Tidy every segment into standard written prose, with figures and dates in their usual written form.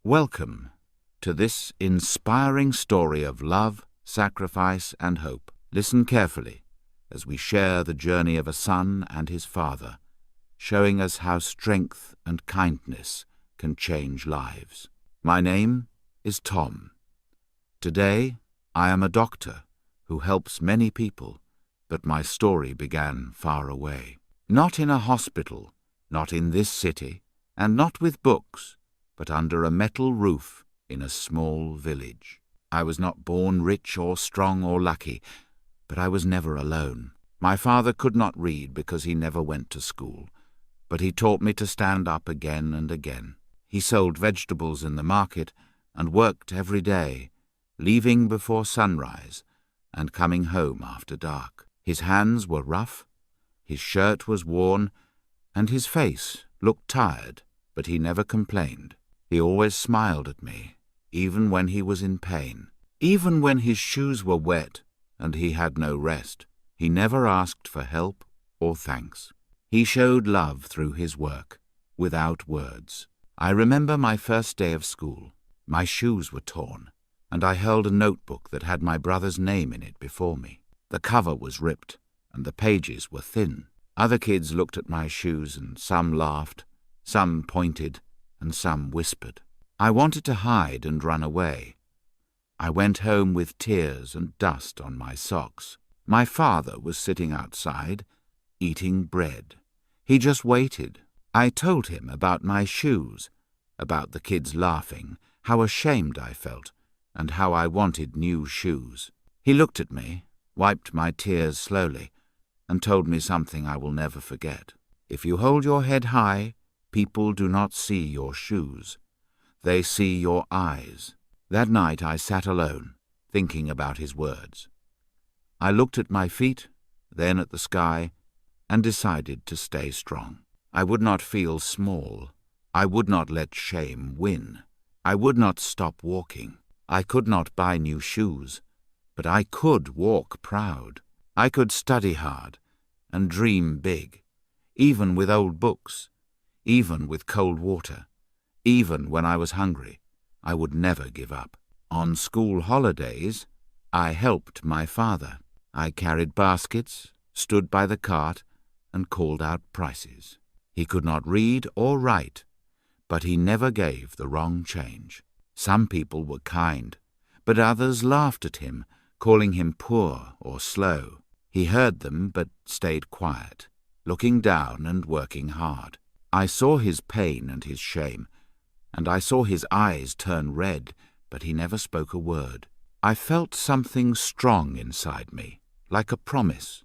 Welcome to this inspiring story of love, sacrifice, and hope. Listen carefully as we share the journey of a son and his father, showing us how strength and kindness can change lives. My name is Tom. Today, I am a doctor who helps many people, but my story began far away. Not in a hospital, not in this city, and not with books, but under a metal roof in a small village. I was not born rich or strong or lucky, but I was never alone. My father could not read because he never went to school, but he taught me to stand up again and again. He sold vegetables in the market and worked every day, leaving before sunrise and coming home after dark. His hands were rough, his shirt was worn, and his face looked tired, but he never complained. He always smiled at me, even when he was in pain. Even when his shoes were wet and he had no rest, he never asked for help or thanks. He showed love through his work, without words. I remember my first day of school. My shoes were torn, and I held a notebook that had my brother's name in it before me. The cover was ripped, and the pages were thin. Other kids looked at my shoes, and some laughed, some pointed, and some whispered. I wanted to hide and run away. I went home with tears and dust on my socks. My father was sitting outside, eating bread. He just waited. I told him about my shoes, about the kids laughing, how ashamed I felt, and how I wanted new shoes. He looked at me, wiped my tears slowly, and told me something I will never forget. If you hold your head high, people do not see your shoes. They see your eyes. That night I sat alone, thinking about his words. I looked at my feet, then at the sky, and decided to stay strong. I would not feel small. I would not let shame win. I would not stop walking. I could not buy new shoes, but I could walk proud. I could study hard and dream big, even with old books, even with cold water, even when I was hungry. I would never give up. On school holidays, I helped my father. I carried baskets, stood by the cart, and called out prices. He could not read or write, but he never gave the wrong change. Some people were kind, but others laughed at him, calling him poor or slow. He heard them but stayed quiet, looking down and working hard. I saw his pain and his shame, and I saw his eyes turn red, but he never spoke a word. I felt something strong inside me, like a promise.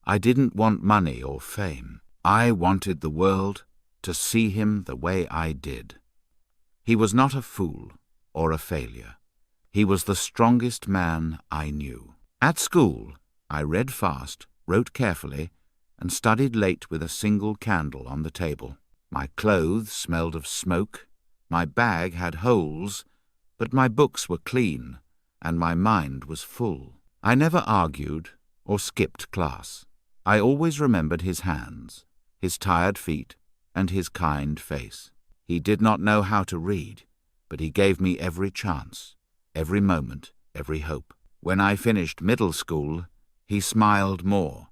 I didn't want money or fame. I wanted the world to see him the way I did. He was not a fool or a failure. He was the strongest man I knew. At school, I read fast, wrote carefully, and studied late with a single candle on the table. My clothes smelled of smoke, my bag had holes, but my books were clean, and my mind was full. I never argued or skipped class. I always remembered his hands, his tired feet, and his kind face. He did not know how to read, but he gave me every chance, every moment, every hope. When I finished middle school, he smiled more.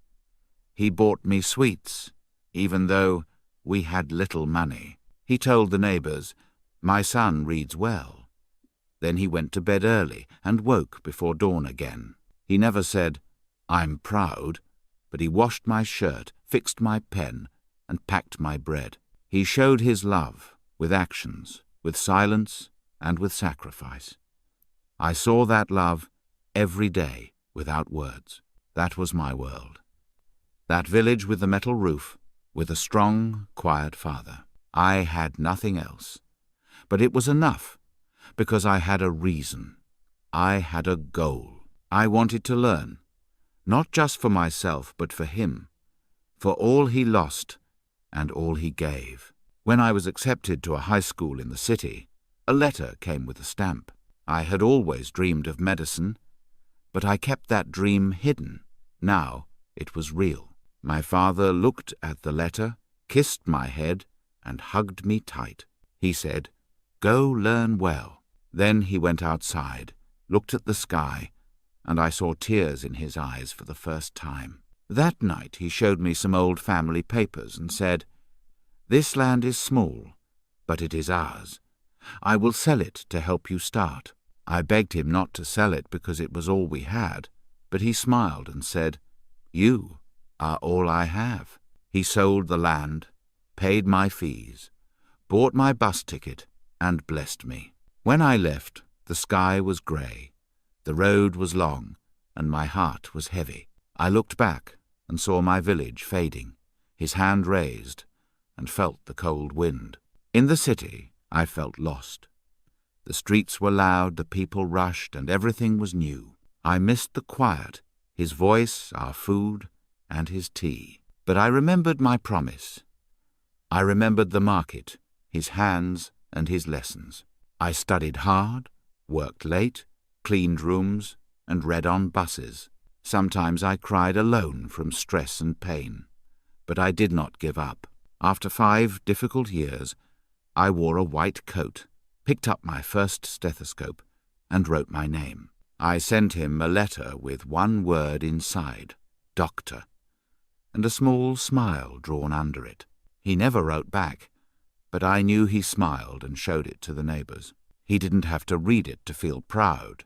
He bought me sweets, even though we had little money. He told the neighbors, "My son reads well." Then he went to bed early and woke before dawn again. He never said, "I'm proud," but he washed my shirt, fixed my pen, and packed my bread. He showed his love with actions, with silence, and with sacrifice. I saw that love every day without words. That was my world. That village with the metal roof, with a strong, quiet father. I had nothing else. But it was enough, because I had a reason. I had a goal. I wanted to learn, not just for myself, but for him, for all he lost and all he gave. When I was accepted to a high school in the city, a letter came with a stamp. I had always dreamed of medicine, but I kept that dream hidden. Now it was real. My father looked at the letter, kissed my head, and hugged me tight. He said, Go learn well." Then he went outside, looked at the sky, and I saw tears in his eyes for the first time. That night he showed me some old family papers and said, "This land is small, but it is ours. I will sell it to help you start." I begged him not to sell it because it was all we had, but he smiled and said, "You are all I have." He sold the land, paid my fees, bought my bus ticket, and blessed me. When I left, the sky was grey, the road was long, and my heart was heavy. I looked back and saw my village fading, his hand raised, and felt the cold wind. In the city, I felt lost. The streets were loud, the people rushed, and everything was new. I missed the quiet, his voice, our food, and his tea. But I remembered my promise. I remembered the market, his hands, and his lessons. I studied hard, worked late, cleaned rooms, and read on buses. Sometimes I cried alone from stress and pain. But I did not give up. After 5 difficult years, I wore a white coat, picked up my first stethoscope, and wrote my name. I sent him a letter with one word inside, "Doctor," and a small smile drawn under it. He never wrote back, but I knew he smiled and showed it to the neighbours. He didn't have to read it to feel proud,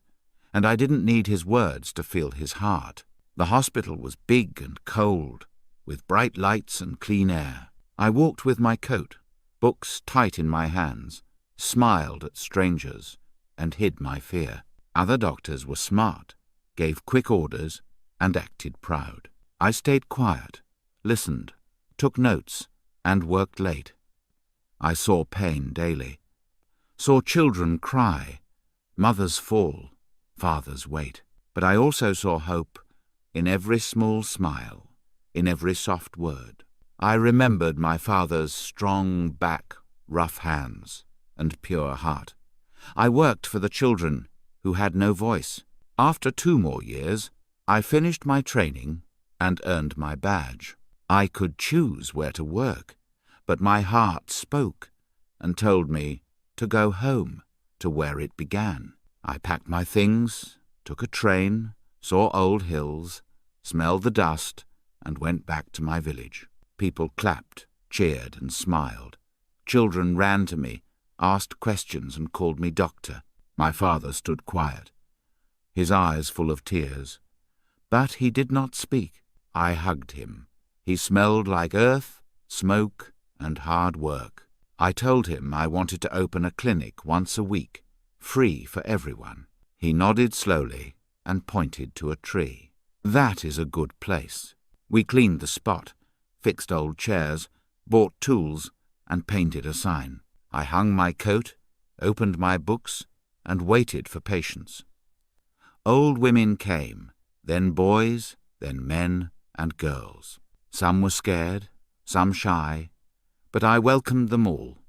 and I didn't need his words to feel his heart. The hospital was big and cold, with bright lights and clean air. I walked with my coat, books tight in my hands, smiled at strangers, and hid my fear. Other doctors were smart, gave quick orders, and acted proud. I stayed quiet, listened, took notes, and worked late. I saw pain daily, saw children cry, mothers fall, fathers wait. But I also saw hope in every small smile, in every soft word. I remembered my father's strong back, rough hands, and pure heart. I worked for the children who had no voice. After 2 more years, I finished my training and earned my badge. I could choose where to work, but my heart spoke and told me to go home to where it began. I packed my things, took a train, saw old hills, smelled the dust, and went back to my village. People clapped, cheered, and smiled. Children ran to me, asked questions, and called me doctor. My father stood quiet, his eyes full of tears. But he did not speak. I hugged him. He smelled like earth, smoke, and hard work. I told him I wanted to open a clinic once a week, free for everyone. He nodded slowly and pointed to a tree. "That is a good place." We cleaned the spot, fixed old chairs, bought tools, and painted a sign. I hung my coat, opened my books, and waited for patients. Old women came, then boys, then men and girls. Some were scared, some shy, but I welcomed them all.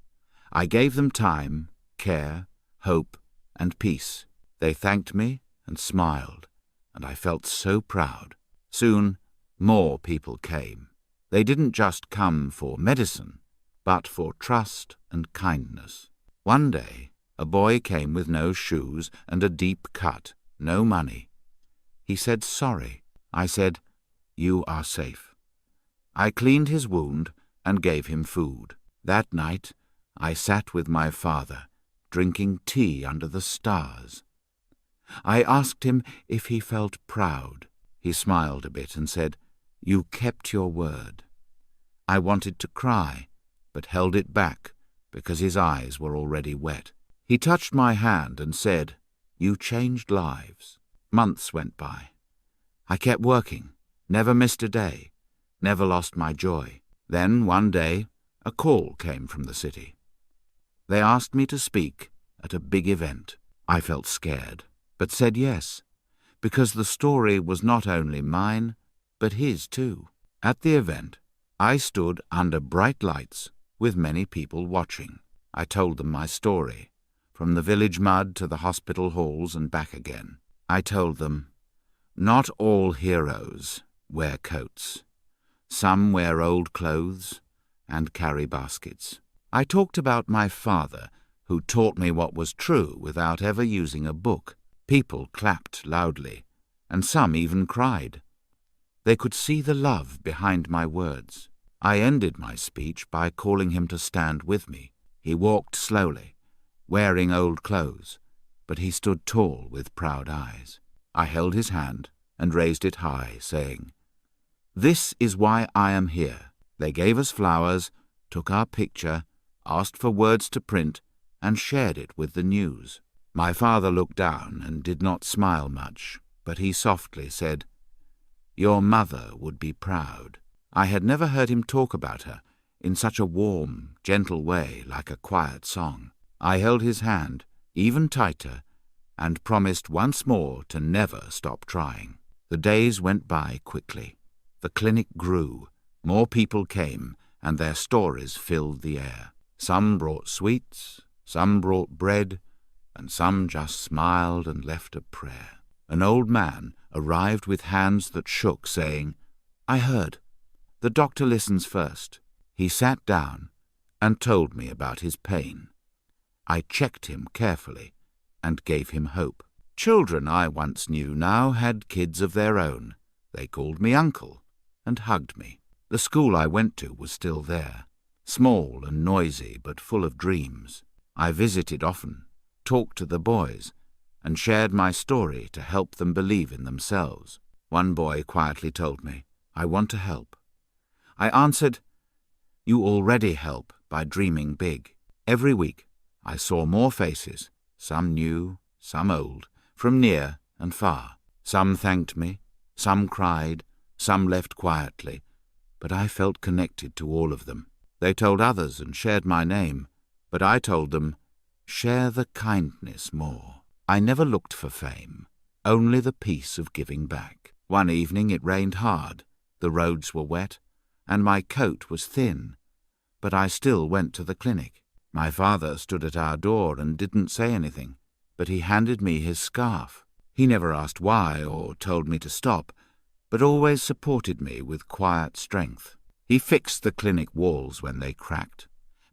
I gave them time, care, hope, and peace. They thanked me and smiled, and I felt so proud. Soon, more people came. They didn't just come for medicine, but for trust and kindness. One day, a boy came with no shoes and a deep cut, no money. He said sorry. I said, "You are safe." I cleaned his wound and gave him food. That night, I sat with my father, drinking tea under the stars. I asked him if he felt proud. He smiled a bit and said, "You kept your word." I wanted to cry, but held it back because his eyes were already wet. He touched my hand and said, "You changed lives." Months went by. I kept working, never missed a day, never lost my joy. Then, one day, a call came from the city. They asked me to speak at a big event. I felt scared, but said yes, because the story was not only mine, but his too. At the event, I stood under bright lights with many people watching. I told them my story, from the village mud to the hospital halls and back again. I told them, not all heroes wear coats. Some wear old clothes and carry baskets. I talked about my father who taught me what was true without ever using a book. People clapped loudly, and some even cried. They could see the love behind my words. I ended my speech by calling him to stand with me. He walked slowly, wearing old clothes, but he stood tall with proud eyes. I held his hand and raised it high, saying, "This is why I am here." They gave us flowers, took our picture, asked for words to print, and shared it with the news. My father looked down and did not smile much, but he softly said, "Your mother would be proud." I had never heard him talk about her in such a warm, gentle way, like a quiet song. I held his hand even tighter and promised once more to never stop trying. The days went by quickly. The clinic grew. More people came, and their stories filled the air. Some brought sweets, some brought bread, and some just smiled and left a prayer. An old man arrived with hands that shook, saying, "I heard. The doctor listens first." He sat down and told me about his pain. I checked him carefully and gave him hope. Children I once knew now had kids of their own. They called me uncle and hugged me. The school I went to was still there, small and noisy but full of dreams. I visited often, talked to the boys, and shared my story to help them believe in themselves. One boy quietly told me, "I want to help." I answered, "You already help by dreaming big." Every week I saw more faces, some new, some old, from near and far. Some thanked me, some cried, some left quietly, but I felt connected to all of them. They told others and shared my name, but I told them, "Share the kindness more." I never looked for fame, only the peace of giving back. One evening it rained hard, the roads were wet, and my coat was thin, but I still went to the clinic. My father stood at our door and didn't say anything, but he handed me his scarf. He never asked why or told me to stop, but always supported me with quiet strength. He fixed the clinic walls when they cracked,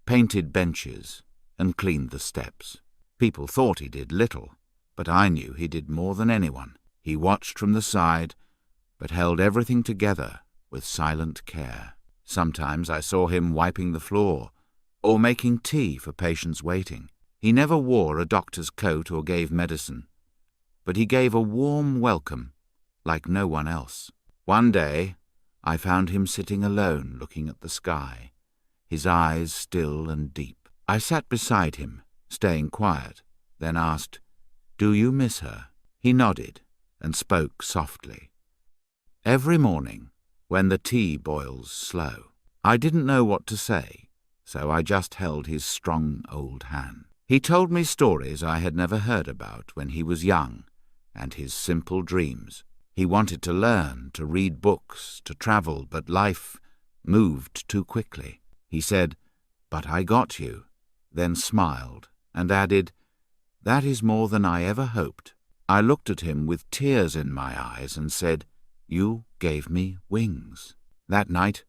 painted benches, and cleaned the steps. People thought he did little, but I knew he did more than anyone. He watched from the side, but held everything together with silent care. Sometimes I saw him wiping the floor or making tea for patients waiting. He never wore a doctor's coat or gave medicine, but he gave a warm welcome like no one else. One day I found him sitting alone looking at the sky, his eyes still and deep. I sat beside him, staying quiet, then asked, "Do you miss her?" He nodded and spoke softly. "Every morning, when the tea boils slow." I didn't know what to say, so I just held his strong old hand. He told me stories I had never heard about when he was young, and his simple dreams. He wanted to learn, to read books, to travel, but life moved too quickly. He said, "But I got you," then smiled and added, "That is more than I ever hoped." I looked at him with tears in my eyes and said, "You gave me wings." That night,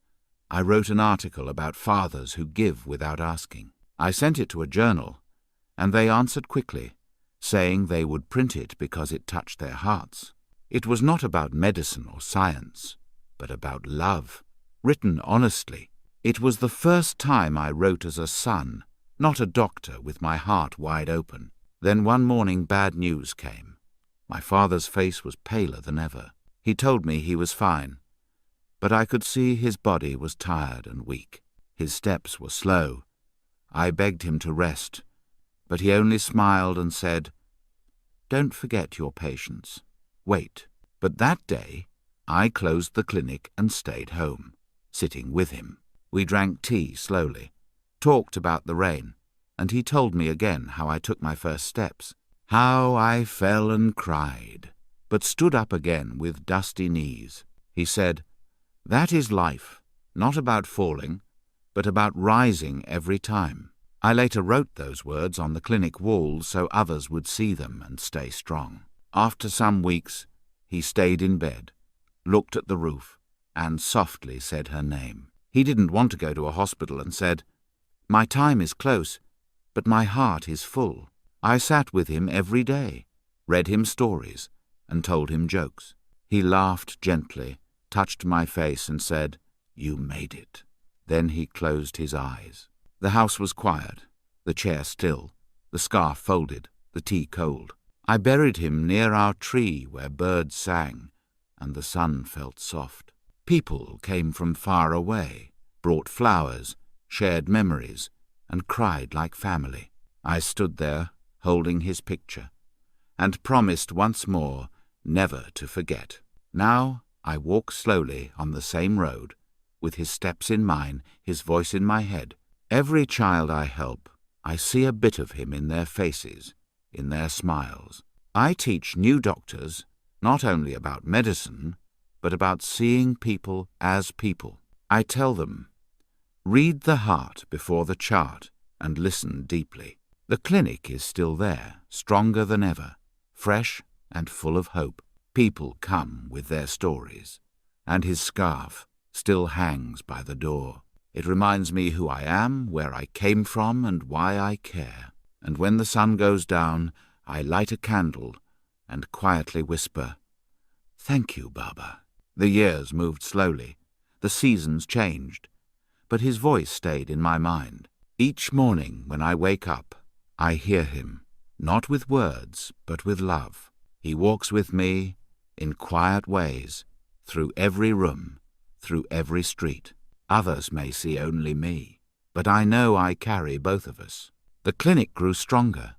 I wrote an article about fathers who give without asking. I sent it to a journal, and they answered quickly, saying they would print it because it touched their hearts. It was not about medicine or science, but about love, written honestly. It was the first time I wrote as a son, not a doctor, with my heart wide open. Then one morning bad news came. My father's face was paler than ever. He told me he was fine, but I could see his body was tired and weak. His steps were slow. I begged him to rest, but he only smiled and said, "Don't forget your patients. Wait." But that day, I closed the clinic and stayed home, sitting with him. We drank tea slowly, talked about the rain, and he told me again how I took my first steps, how I fell and cried, but stood up again with dusty knees. He said, "That is life, not about falling, but about rising every time." I later wrote those words on the clinic walls so others would see them and stay strong. After some weeks, he stayed in bed, looked at the roof, and softly said her name. He didn't want to go to a hospital and said, "My time is close." but my heart is full. I sat with him every day, read him stories, and told him jokes. He laughed gently, touched my face, and said, "You made it." Then he closed his eyes. The house was quiet, the chair still, the scarf folded, the tea cold. I buried him near our tree where birds sang, and the sun felt soft. People came from far away, brought flowers, shared memories, and cried like family. I stood there, holding his picture, and promised once more never to forget. Now I walk slowly on the same road, with his steps in mine, his voice in my head. Every child I help, I see a bit of him in their faces, in their smiles. I teach new doctors not only about medicine, but about seeing people as people. I tell them, read the heart before the chart and listen deeply. The clinic is still there, stronger than ever, fresh and full of hope. People come with their stories, and his scarf still hangs by the door. It reminds me who I am, where I came from, and why I care. And when the sun goes down, I light a candle and quietly whisper, "Thank you, Baba." The years moved slowly, the seasons changed, but his voice stayed in my mind. Each morning when I wake up, I hear him, not with words, but with love. He walks with me in quiet ways, through every room, through every street. Others may see only me, but I know I carry both of us. The clinic grew stronger.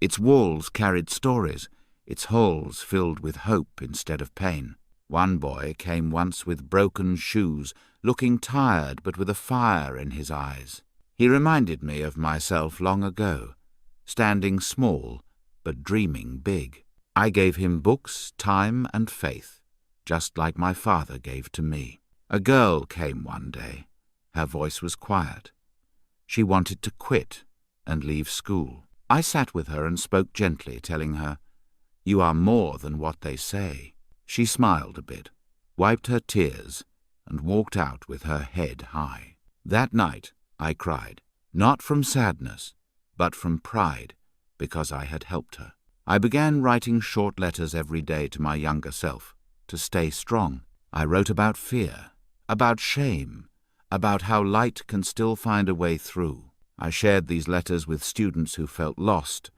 Its walls carried stories, its halls filled with hope instead of pain. One boy came once with broken shoes, looking tired but with a fire in his eyes. He reminded me of myself long ago, standing small but dreaming big. I gave him books, time, and faith, just like my father gave to me. A girl came one day. Her voice was quiet. She wanted to quit and leave school. I sat with her and spoke gently, telling her, "You are more than what they say." She smiled a bit, wiped her tears, and walked out with her head high. That night I cried, not from sadness, but from pride, because I had helped her. I began writing short letters every day to my younger self, to stay strong. I wrote about fear, about shame, about how light can still find a way through. I shared these letters with students who felt lost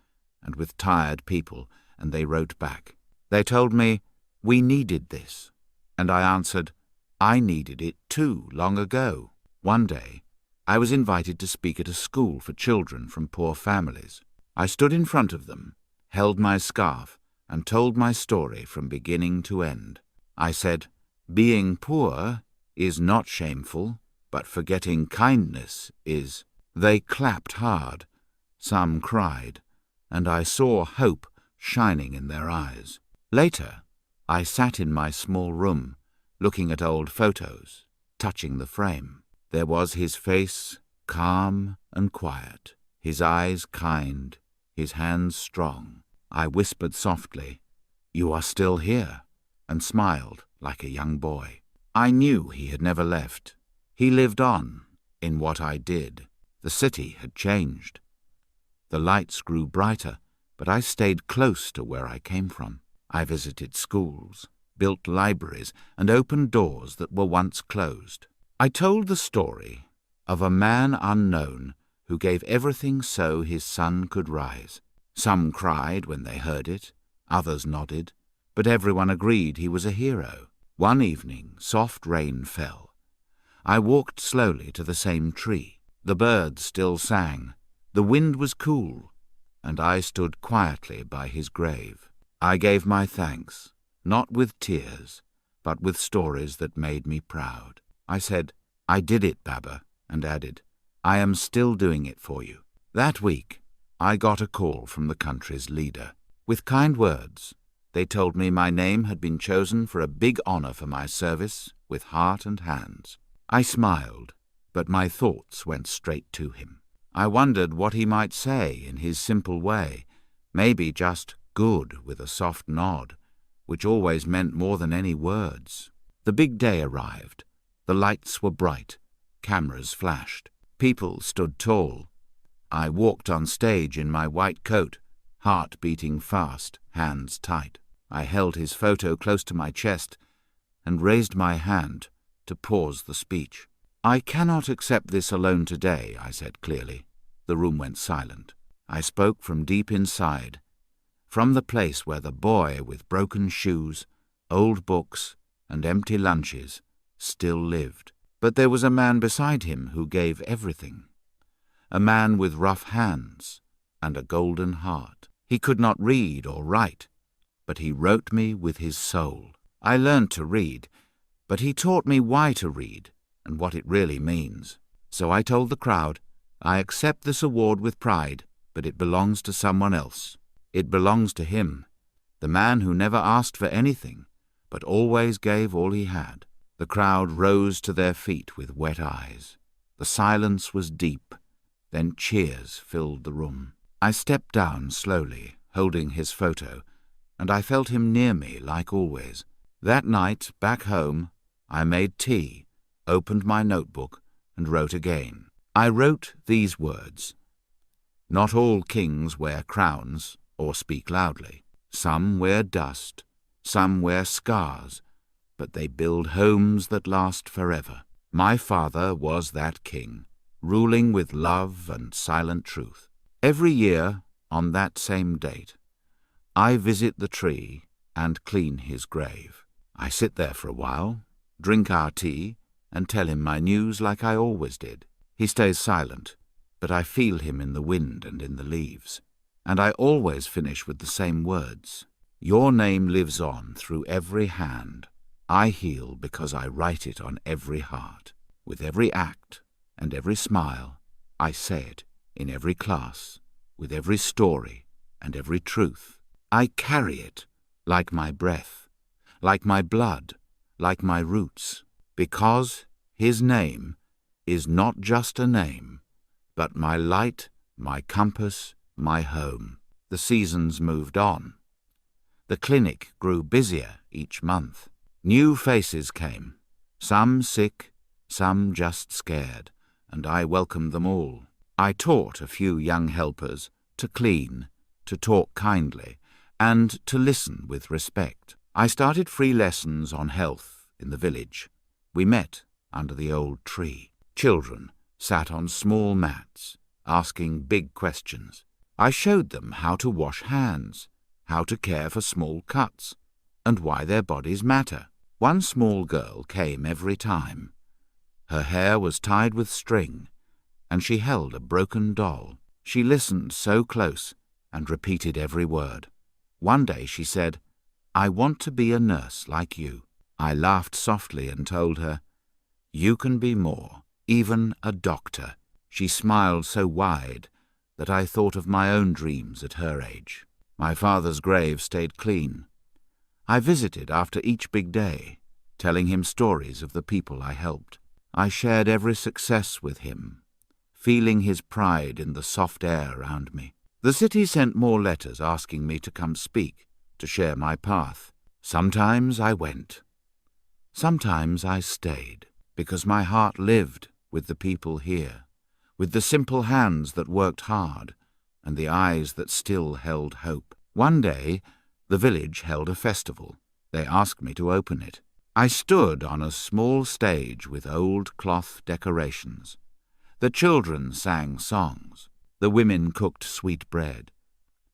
and with tired people, and they wrote back. They told me, "We needed this." And I answered, "I needed it too, long ago." One day, I was invited to speak at a school for children from poor families. I stood in front of them, held my scarf, and told my story from beginning to end. I said, "Being poor is not shameful, but forgetting kindness is." They clapped hard, some cried, and I saw hope shining in their eyes. Later, I sat in my small room, looking at old photos, touching the frame. There was his face, calm and quiet, his eyes kind, his hands strong. I whispered softly, "You are still here," and smiled like a young boy. I knew he had never left. He lived on in what I did. The city had changed. The lights grew brighter, but I stayed close to where I came from. I visited schools, built libraries, and opened doors that were once closed. I told the story of a man unknown who gave everything so his son could rise. Some cried when they heard it, others nodded, but everyone agreed he was a hero. One evening, soft rain fell. I walked slowly to the same tree. The birds still sang, the wind was cool, and I stood quietly by his grave. I gave my thanks, not with tears, but with stories that made me proud. I said, "I did it, Baba," and added, "I am still doing it for you." That week, I got a call from the country's leader. With kind words, they told me my name had been chosen for a big honor for my service with heart and hands. I smiled, but my thoughts went straight to him. I wondered what he might say in his simple way, maybe just good with a soft nod, which always meant more than any words. The big day arrived. The lights were bright, cameras flashed, people stood tall. I walked on stage in my white coat, heart beating fast, hands tight. I held his photo close to my chest and raised my hand to pause the speech. "I cannot accept this alone today," I said clearly. The room went silent. I spoke from deep inside, from the place where the boy with broken shoes, old books, and empty lunches still lived. But there was a man beside him who gave everything. A man with rough hands and a golden heart. He could not read or write, but he wrote me with his soul. I learned to read, but he taught me why to read and what it really means. So I told the crowd, "I accept this award with pride, but it belongs to someone else. It belongs to him, the man who never asked for anything, but always gave all he had." The crowd rose to their feet with wet eyes. The silence was deep. Then cheers filled the room. I stepped down slowly, holding his photo, and I felt him near me like always. That night, back home, I made tea, opened my notebook, and wrote again. I wrote these words: "Not all kings wear crowns or speak loudly. Some wear dust, some wear scars, but they build homes that last forever. My father was that king, ruling with love and silent truth. Every year, on that same date, I visit the tree and clean his grave. I sit there for a while, drink our tea, and tell him my news like I always did. He stays silent, but I feel him in the wind and in the leaves. And I always finish with the same words. Your name lives on through every hand. I heal because I write it on every heart. With every act and every smile, I say it in every class, with every story and every truth. I carry it like my breath, like my blood, like my roots, because his name is not just a name, but my light, my compass, my home." The seasons moved on. The clinic grew busier each month. New faces came, some sick, some just scared, and I welcomed them all. I taught a few young helpers to clean, to talk kindly, and to listen with respect. I started free lessons on health in the village. We met under the old tree. Children sat on small mats, asking big questions. I showed them how to wash hands, how to care for small cuts, and why their bodies matter. One small girl came every time. Her hair was tied with string, and she held a broken doll. She listened so close and repeated every word. One day she said, "I want to be a nurse like you." I laughed softly and told her, "You can be more, even a doctor." She smiled so wide that I thought of my own dreams at her age. My father's grave stayed clean. I visited after each big day, telling him stories of the people I helped. I shared every success with him, feeling his pride in the soft air around me. The city sent more letters asking me to come speak, to share my path. Sometimes I went. Sometimes I stayed, because my heart lived with the people here, with the simple hands that worked hard and the eyes that still held hope. One day, the village held a festival. They asked me to open it. I stood on a small stage with old cloth decorations. The children sang songs. The women cooked sweet bread.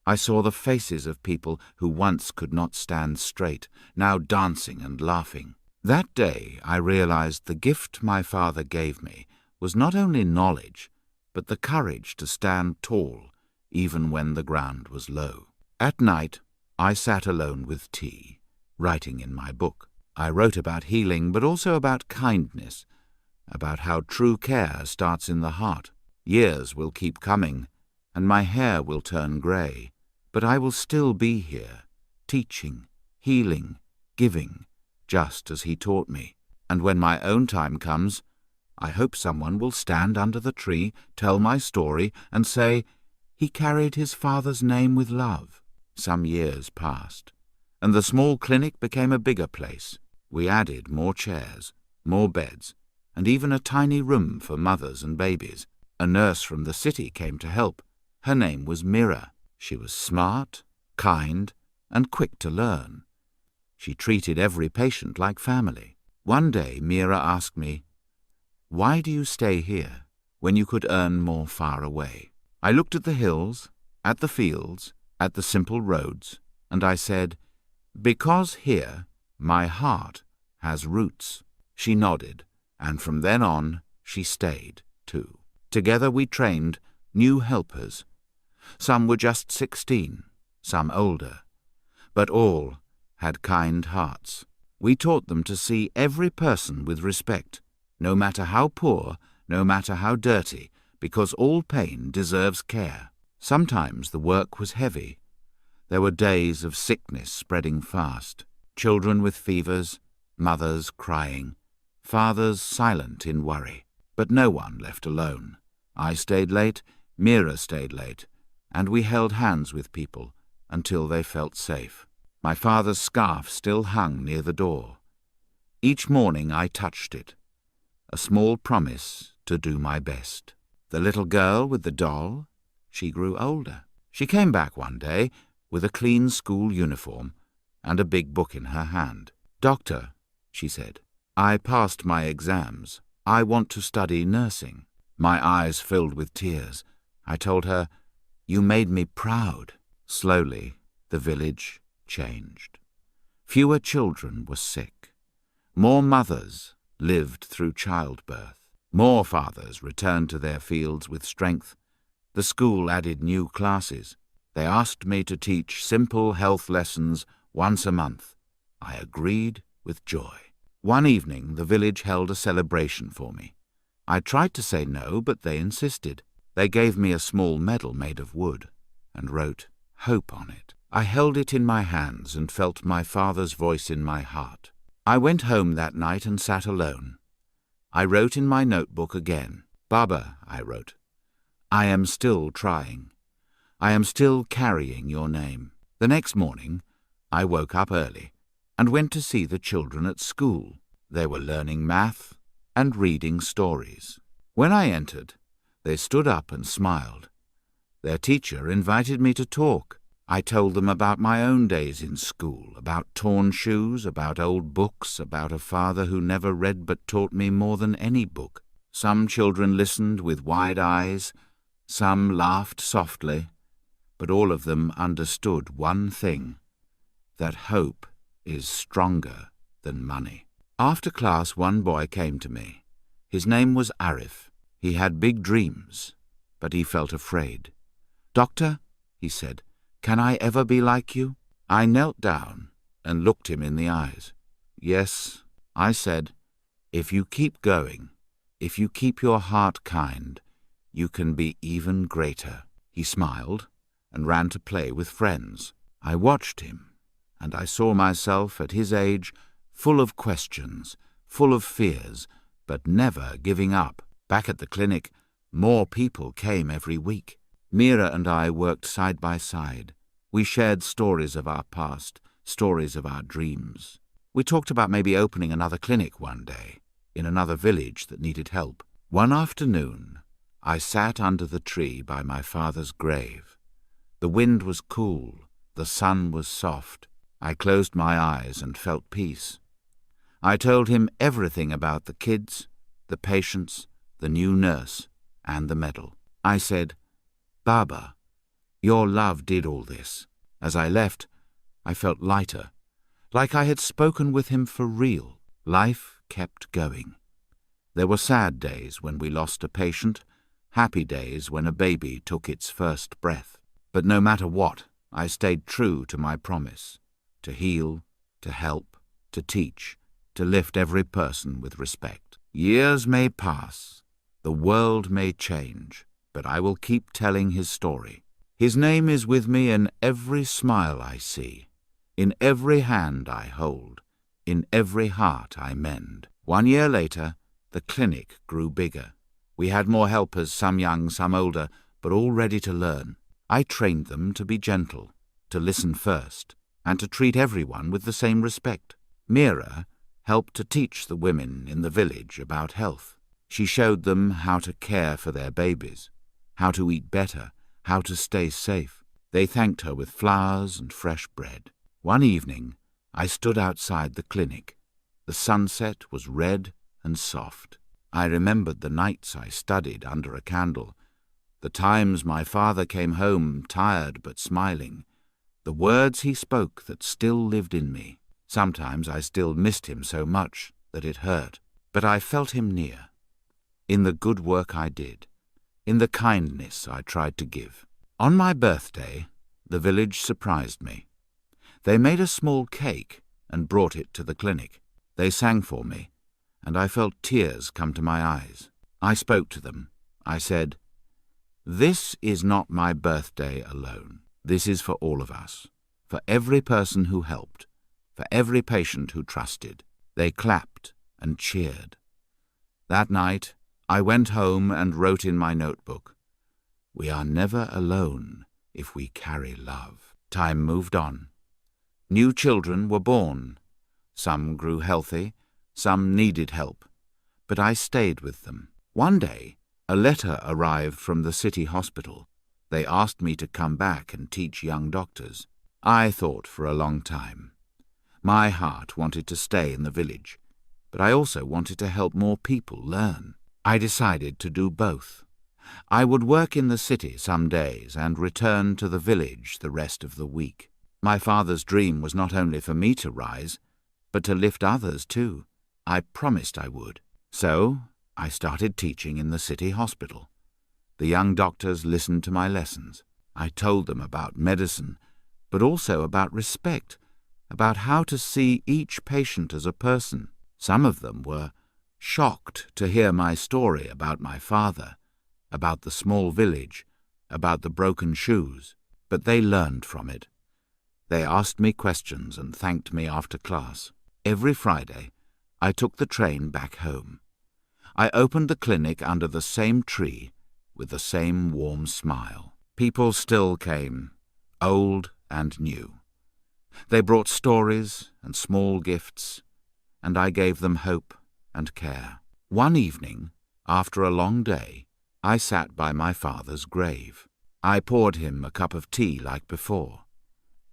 I saw the faces of people who once could not stand straight, now dancing and laughing. That day I realized the gift my father gave me was not only knowledge, but the courage to stand tall, even when the ground was low. At night, I sat alone with tea, writing in my book. I wrote about healing, but also about kindness, about how true care starts in the heart. Years will keep coming, and my hair will turn grey, but I will still be here, teaching, healing, giving, just as he taught me. And when my own time comes, I hope someone will stand under the tree, tell my story, and say, "He carried his father's name with love." Some years passed, and the small clinic became a bigger place. We added more chairs, more beds, and even a tiny room for mothers and babies. A nurse from the city came to help. Her name was Mira. She was smart, kind, and quick to learn. She treated every patient like family. One day, Mira asked me, "Why do you stay here when you could earn more far away?" I looked at the hills, at the fields, at the simple roads, and I said, "Because here my heart has roots." She nodded, and from then on she stayed, too. Together we trained new helpers. Some were just 16, some older, but all had kind hearts. We taught them to see every person with respect, no matter how poor, no matter how dirty, because all pain deserves care. Sometimes the work was heavy. There were days of sickness spreading fast, children with fevers, mothers crying, fathers silent in worry. But no one left alone. I stayed late, Mira stayed late, and we held hands with people until they felt safe. My father's scarf still hung near the door. Each morning I touched it, a small promise to do my best. The little girl with the doll, she grew older. She came back one day with a clean school uniform and a big book in her hand. "Doctor," she said, "I passed my exams. I want to study nursing." My eyes filled with tears. I told her, "You made me proud." Slowly, the village changed. Fewer children were sick. More mothers lived through childbirth. More fathers returned to their fields with strength. The school added new classes. They asked me to teach simple health lessons once a month. I agreed with joy. One evening, the village held a celebration for me. I tried to say no, but they insisted. They gave me a small medal made of wood and wrote hope on it. I held it in my hands and felt my father's voice in my heart. I went home that night and sat alone. I wrote in my notebook again. "Baba," I wrote, "I am still trying. I am still carrying your name." The next morning, I woke up early and went to see the children at school. They were learning math and reading stories. When I entered, they stood up and smiled. Their teacher invited me to talk. I told them about my own days in school, about torn shoes, about old books, about a father who never read but taught me more than any book. Some children listened with wide eyes, some laughed softly, but all of them understood one thing, that hope is stronger than money. After class, one boy came to me. His name was Arif. He had big dreams, but he felt afraid. "Doctor," he said, "can I ever be like you?" I knelt down and looked him in the eyes. "Yes," I said, "if you keep going, if you keep your heart kind, you can be even greater." He smiled and ran to play with friends. I watched him, and I saw myself at his age full of questions, full of fears, but never giving up. Back at the clinic, more people came every week. Mira and I worked side by side. We shared stories of our past, stories of our dreams. We talked about maybe opening another clinic one day, in another village that needed help. One afternoon, I sat under the tree by my father's grave. The wind was cool, the sun was soft. I closed my eyes and felt peace. I told him everything about the kids, the patients, the new nurse, and the medal. I said, "Baba, your love did all this." As I left, I felt lighter, like I had spoken with him for real. Life kept going. There were sad days when we lost a patient, happy days when a baby took its first breath. But no matter what, I stayed true to my promise, to heal, to help, to teach, to lift every person with respect. Years may pass, the world may change, but I will keep telling his story. His name is with me in every smile I see, in every hand I hold, in every heart I mend. 1 year later, the clinic grew bigger. We had more helpers, some young, some older, but all ready to learn. I trained them to be gentle, to listen first, and to treat everyone with the same respect. Mira helped to teach the women in the village about health. She showed them how to care for their babies, how to eat better, how to stay safe. They thanked her with flowers and fresh bread. One evening, I stood outside the clinic. The sunset was red and soft. I remembered the nights I studied under a candle, the times my father came home tired but smiling, the words he spoke that still lived in me. Sometimes I still missed him so much that it hurt, but I felt him near, in the good work I did, in the kindness I tried to give. On my birthday, the village surprised me. They made a small cake and brought it to the clinic. They sang for me, and I felt tears come to my eyes. I spoke to them. I said, "This is not my birthday alone. This is for all of us, for every person who helped, for every patient who trusted." They clapped and cheered. That night, I went home and wrote in my notebook, "We are never alone if we carry love." Time moved on. New children were born. Some grew healthy, some needed help, but I stayed with them. One day, a letter arrived from the city hospital. They asked me to come back and teach young doctors. I thought for a long time. My heart wanted to stay in the village, but I also wanted to help more people learn. I decided to do both. I would work in the city some days and return to the village the rest of the week. My father's dream was not only for me to rise, but to lift others too. I promised I would. So I started teaching in the city hospital. The young doctors listened to my lessons. I told them about medicine, but also about respect, about how to see each patient as a person. Some of them were shocked to hear my story about my father, about the small village, about the broken shoes, but they learned from it. They asked me questions and thanked me after class. Every Friday, I took the train back home. I opened the clinic under the same tree with the same warm smile. People still came, old and new. They brought stories and small gifts, and I gave them hope and care. One evening, after a long day, I sat by my father's grave. I poured him a cup of tea like before.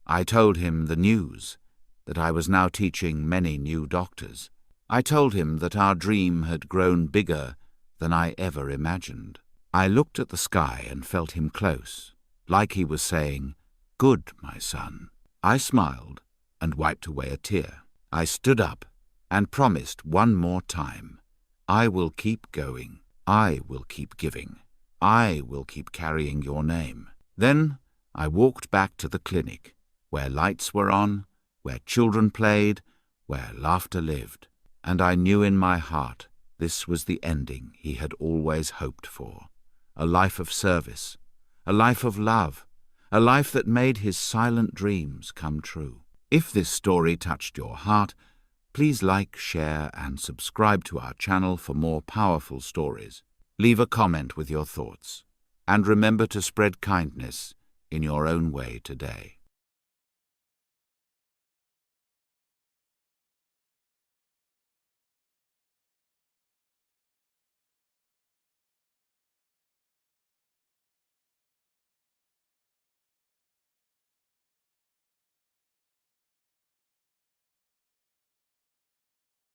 I told him the news, that I was now teaching many new doctors. I told him that our dream had grown bigger than I ever imagined. I looked at the sky and felt him close, like he was saying, "Good, my son." I smiled and wiped away a tear. I stood up and promised one more time, "I will keep going. I will keep giving. I will keep carrying your name." Then I walked back to the clinic, where lights were on, where children played, where laughter lived. And I knew in my heart this was the ending he had always hoped for. A life of service, a life of love, a life that made his silent dreams come true. If this story touched your heart, please like, share, and subscribe to our channel for more powerful stories. Leave a comment with your thoughts, and remember to spread kindness in your own way today.